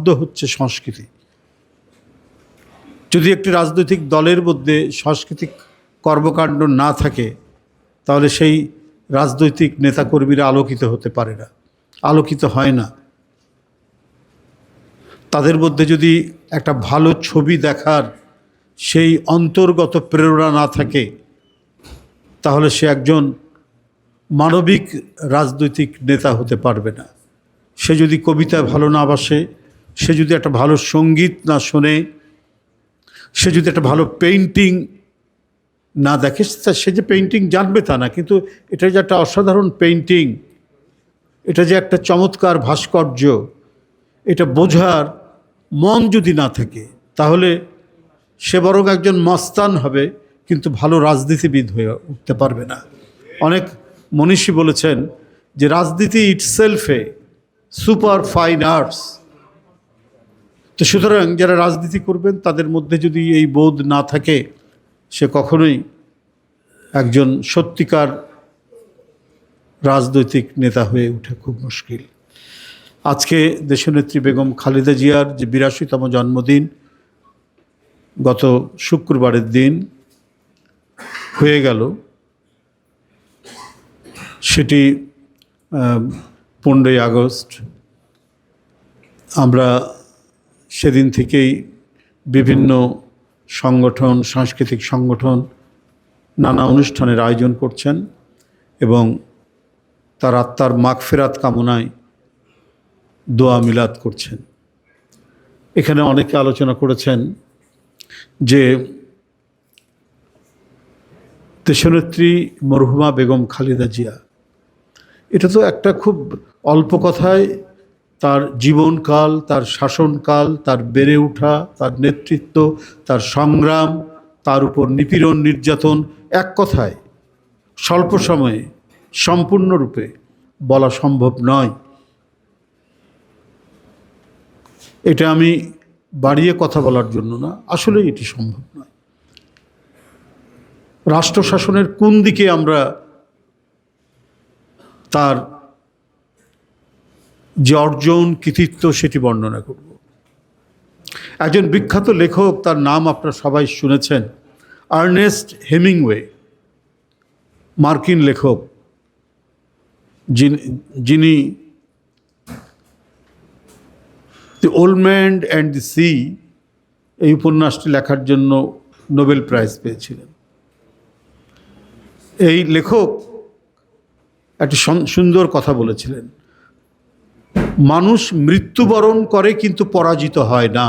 শব্দ হচ্ছে সংস্কৃতি। যদি একটি রাজনৈতিক দলের মধ্যে সাংস্কৃতিক কর্মকাণ্ড না থাকে, তাহলে সেই রাজনৈতিক নেতাকর্মীরা আলোকিত হতে পারে না, আলোকিত হয় না। তাদের মধ্যে যদি একটা ভালো ছবি দেখার সেই অন্তর্গত প্রেরণা না থাকে, তাহলে সে একজন মানবিক রাজনৈতিক নেতা হতে পারবে না। সে যদি কবিতা ভালো না বাসে, সে যদি একটা ভালো সঙ্গীত না শোনে, সে যদি একটা ভালো পেইন্টিং না দেখে, সে যে পেইন্টিং জানবে তা না, কিন্তু এটা যে একটা অসাধারণ পেইন্টিং, এটা যে একটা চমৎকার ভাস্কর্য, এটা বোঝার মন যদি না থাকে, তাহলে সে বরং একজন মস্তান হবে, কিন্তু ভালো রাজনীতিবিদ হয়ে উঠতে পারবে না। অনেক মনীষী বলেছেন যে রাজনীতি ইটসেলফ এ সুপার ফাইন আর্টস। তো সুতরাং যারা রাজনীতি করবেন তাদের মধ্যে যদি এই বোধ না থাকে, সে কখনোই একজন সত্যিকার রাজনৈতিক নেতা হয়ে ওঠা খুব মুশকিল। আজকে দেশনেত্রী বেগম খালেদা জিয়ার যে ৮২তম জন্মদিন গত শুক্রবারের দিন হয়ে গেল, সেটি 15ই আগস্ট। আমরা সেদিন থেকেই বিভিন্ন সংগঠন, সাংস্কৃতিক সংগঠন নানা অনুষ্ঠানের আয়োজন করছেন এবং তার আত্মার মাগফিরাত কামনায় দোয়া মিলাদ করছেন। এখানে অনেকে আলোচনা করেছেন যে দেশনেত্রী মরহুমা বেগম খালেদা জিয়া, এটা তো একটা খুব অল্প কথায় তার জীবনকাল, তার শাসনকাল, তার বেড়ে ওঠা, তার নেতৃত্ব, তার সংগ্রাম, তার উপর নিপীড়ন নির্যাতন এক কথায় স্বল্প সময়ে সম্পূর্ণরূপে বলা সম্ভব নয়। এটা আমি বাড়িয়ে কথা বলার জন্য না, আসলেই এটি সম্ভব নয়। রাষ্ট্র শাসনের কোন দিকে আমরা তার যে অর্জন কৃতিত্ব সেটি বর্ণনা করব। একজন বিখ্যাত লেখক, তার নাম আপনারা সবাই শুনেছেন, আর্নেস্ট হেমিংওয়ে, মার্কিন লেখক, যিনি the old man and the sea এই উপন্যাসটি লেখার জন্য নোবেল প্রাইজ পেয়েছিলেন। এই লেখক একটি সুন্দর কথা বলেছিলেন, মানুষ মৃত্যুবরণ করে কিন্তু পরাজিত হয় না।